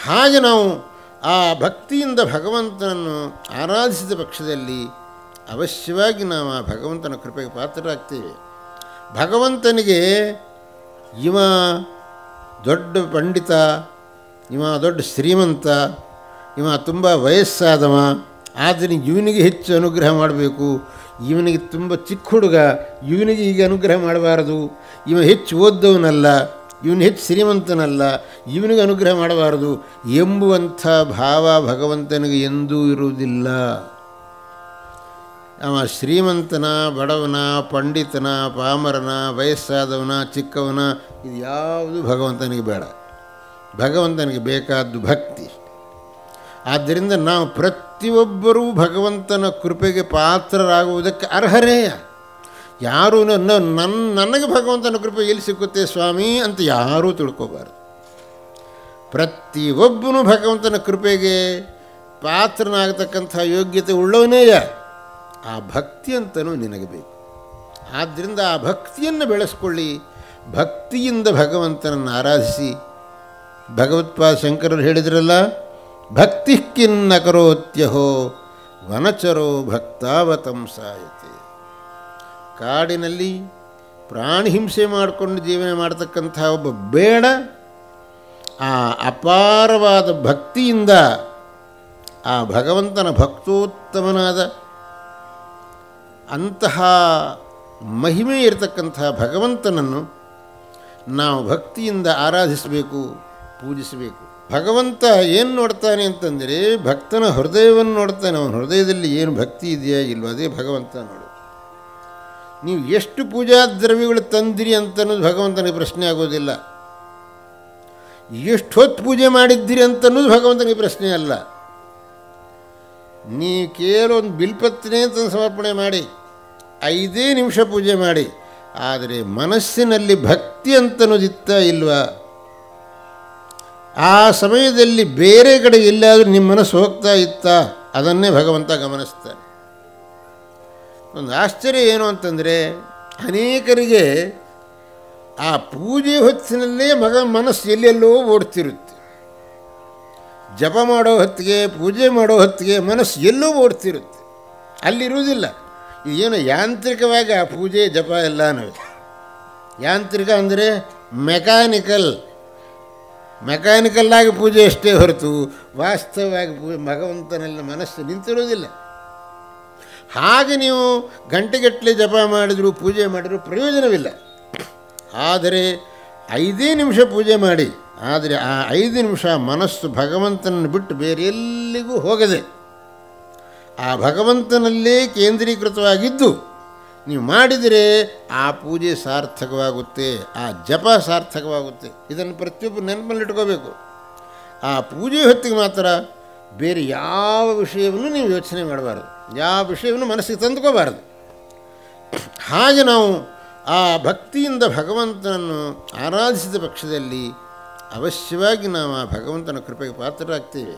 ಹಾಗೆ ನಾವು ಆ ಭಕ್ತಿಯಿಂದ ಭಗವಂತನನ್ನು ಆರಾಧಿಸಿದ ಪಕ್ಷದಲ್ಲಿ ಅವಶ್ಯವಾಗಿ ನಾವು ಆ ಭಗವಂತನ ಕೃಪೆಗೆ ಪಾತ್ರರಾಗ್ತೇವೆ. ಭಗವಂತನಿಗೆ ಇವ ದೊಡ್ಡ ಪಂಡಿತ, ಇವ ದೊಡ್ಡ ಶ್ರೀಮಂತ, ಇವ ತುಂಬ ವಯಸ್ಸಾದವ, ಆದರೆ ಇವನಿಗೆ ಹೆಚ್ಚು ಅನುಗ್ರಹ ಮಾಡಬೇಕು, ಇವನಿಗೆ ತುಂಬ ಚಿಕ್ಕ ಹುಡುಗ, ಇವನಿಗೆ ಈಗ ಅನುಗ್ರಹ ಮಾಡಬಾರದು, ಇವ ಹೆಚ್ಚು ಓದ್ದವನಲ್ಲ, ಇವನು ಹೆಚ್ಚು ಶ್ರೀಮಂತನಲ್ಲ, ಇವನಿಗೆ ಅನುಗ್ರಹ ಮಾಡಬಾರದು ಎಂಬುವಂಥ ಭಾವ ಭಗವಂತನಿಗೆ ಎಂದೂ ಇರುವುದಿಲ್ಲ. ಅವ ಶ್ರೀಮಂತನ, ಬಡವನ, ಪಂಡಿತನ, ಪಾಮರನ, ವಯಸ್ಸಾದವನ, ಚಿಕ್ಕವನ, ಇದು ಯಾವುದು ಭಗವಂತನಿಗೆ ಬೇಡ. ಭಗವಂತನಿಗೆ ಬೇಕಾದ್ದು ಭಕ್ತಿ. ಆದ್ದರಿಂದ ನಾವು ಪ್ರತಿಯೊಬ್ಬರೂ ಭಗವಂತನ ಕೃಪೆಗೆ ಪಾತ್ರರಾಗುವುದಕ್ಕೆ ಅರ್ಹರೇ. ಯಾರೂ ನನಗೆ ಭಗವಂತನ ಕೃಪೆ ಎಲ್ಲಿ ಸಿಕ್ಕುತ್ತೆ ಸ್ವಾಮಿ ಅಂತ ಯಾರೂ ತಿಳ್ಕೋಬಾರ್ದು. ಪ್ರತಿಯೊಬ್ಬನು ಭಗವಂತನ ಕೃಪೆಗೆ ಪಾತ್ರನಾಗತಕ್ಕಂಥ ಯೋಗ್ಯತೆ ಉಳ್ಳವನೇ. ಆ ಭಕ್ತಿ ಅಂತಲೂ ನಿನಗೆ ಬೇಕು. ಆದ್ದರಿಂದ ಆ ಭಕ್ತಿಯನ್ನು ಬೆಳೆಸ್ಕೊಳ್ಳಿ. ಭಕ್ತಿಯಿಂದ ಭಗವಂತನನ್ನು ಆರಾಧಿಸಿ. ಭಗವತ್ಪಾದ ಶಂಕರರು ಹೇಳಿದ್ರಲ್ಲ, ಭಕ್ತಿ ಕಿನ್ನ ಕರೋತ್ಯಹೋ ವನಚರೋ ಭಕ್ತಾವತಂಸಾಯತೆ. ಕಾಡಿನಲ್ಲಿ ಪ್ರಾಣಿ ಹಿಂಸೆ ಮಾಡಿಕೊಂಡು ಜೀವನ ಮಾಡತಕ್ಕಂಥ ಒಬ್ಬ ಬೇಡ ಆ ಅಪಾರವಾದ ಭಕ್ತಿಯಿಂದ ಆ ಭಗವಂತನ ಭಕ್ತೋತ್ತಮನಾದ ಅಂತಹ ಮಹಿಮೆ ಇರತಕ್ಕಂಥ ಭಗವಂತನನ್ನು ನಾವು ಭಕ್ತಿಯಿಂದ ಆರಾಧಿಸಬೇಕು, ಪೂಜಿಸಬೇಕು. ಭಗವಂತ ಏನು ನೋಡ್ತಾನೆ ಅಂತಂದರೆ ಭಕ್ತನ ಹೃದಯವನ್ನು ನೋಡ್ತಾನೆ. ಅವನ ಹೃದಯದಲ್ಲಿ ಏನು ಭಕ್ತಿ ಇದೆಯಾ ಇಲ್ವ, ಅದೇ ಭಗವಂತ ನೋಡು. ನೀವು ಎಷ್ಟು ಪೂಜಾ ದ್ರವ್ಯಗಳು ತಂದಿರಿ ಅಂತನ್ನೋದು ಭಗವಂತನಿಗೆ ಪ್ರಶ್ನೆ ಆಗೋದಿಲ್ಲ. ಎಷ್ಟು ಹೊತ್ತು ಪೂಜೆ ಮಾಡಿದ್ದೀರಿ ಅಂತನ್ನೋದು ಭಗವಂತನಿಗೆ ಪ್ರಶ್ನೆ ಅಲ್ಲ. ನೀವು ಕೇವಲ ಒಂದು ಬಿಲ್ಪತ್ರೆ ಅಂತ ಸಮರ್ಪಣೆ ಮಾಡಿ 5 ನಿಮಿಷ ಪೂಜೆ ಮಾಡಿ, ಆದರೆ ಮನಸ್ಸಿನಲ್ಲಿ ಭಕ್ತಿ ಅಂತನ್ನೋದಿತ್ತ ಇಲ್ವಾ? ಆ ಸಮಯದಲ್ಲಿ ಬೇರೆ ಕಡೆ ಎಲ್ಲಾದರೂ ನಿಮ್ಮ ಮನಸ್ಸು ಹೋಗ್ತಾ ಇತ್ತಾ ಅದನ್ನೇ ಭಗವಂತ ಗಮನಿಸ್ತಾನೆ. ಒಂದು ಆಶ್ಚರ್ಯ ಏನು ಅಂತಂದರೆ, ಅನೇಕರಿಗೆ ಆ ಪೂಜೆ ಹೊತ್ತಿನಲ್ಲೇ ಮನಸ್ಸು ಎಲ್ಲೆಲ್ಲೋ ಓಡ್ತಿರುತ್ತೆ. ಜಪ ಮಾಡೋ ಹೊತ್ತಿಗೆ, ಪೂಜೆ ಮಾಡೋ ಹೊತ್ತಿಗೆ ಮನಸ್ಸು ಎಲ್ಲೋ ಓಡ್ತಿರುತ್ತೆ, ಅಲ್ಲಿರುವುದಿಲ್ಲ. ಇದೇನು ಯಾಂತ್ರಿಕವಾಗಿ ಆ ಪೂಜೆ ಜಪ ಎಲ್ಲನೂ ಯಾಂತ್ರಿಕ ಅಂದರೆ ಮೆಕ್ಯಾನಿಕಲ್ಲಾಗಿ ಪೂಜೆ ಅಷ್ಟೇ ಹೊರತು ವಾಸ್ತವವಾಗಿ ಭಗವಂತನಲ್ಲಿ ಮನಸ್ಸು ನಿಂತಿರೋದಿಲ್ಲ. ಹಾಗೆ ನೀವು ಗಂಟೆಗಟ್ಟಲೆ ಜಪ ಮಾಡಿದರೂ ಪೂಜೆ ಮಾಡಿದರೂ ಪ್ರಯೋಜನವಿಲ್ಲ. ಆದರೆ 5 ನಿಮಿಷ ಪೂಜೆ ಮಾಡಿ, ಆದರೆ ಆ 5 ನಿಮಿಷ ಮನಸ್ಸು ಭಗವಂತನನ್ನು ಬಿಟ್ಟು ಬೇರೆ ಎಲ್ಲಿಗೂ ಹೋಗದೆ ಆ ಭಗವಂತನಲ್ಲೇ ಕೇಂದ್ರೀಕೃತವಾಗಿದ್ದು ನೀವು ಮಾಡಿದರೆ ಆ ಪೂಜೆ ಸಾರ್ಥಕವಾಗುತ್ತೆ, ಆ ಜಪ ಸಾರ್ಥಕವಾಗುತ್ತೆ. ಇದನ್ನು ಪ್ರತಿಯೊಬ್ಬರು ನೆನಪಲ್ಲಿಟ್ಕೋಬೇಕು. ಆ ಪೂಜೆ ಹೊತ್ತಿಗೆ ಮಾತ್ರ ಬೇರೆ ಯಾವ ವಿಷಯವನ್ನು ನೀವು ಯೋಚನೆ ಮಾಡಬಾರ್ದು, ಯಾವ ವಿಷಯವನ್ನು ಮನಸ್ಸಿಗೆ ತಂದುಕೋಬಾರ್ದು. ಹಾಗೆ ನಾವು ಆ ಭಕ್ತಿಯಿಂದ ಭಗವಂತನನ್ನು ಆರಾಧಿಸಿದ ಪಕ್ಷದಲ್ಲಿ ಅವಶ್ಯವಾಗಿ ನಾವು ಆ ಭಗವಂತನ ಕೃಪೆಗೆ ಪಾತ್ರರಾಗ್ತೇವೆ.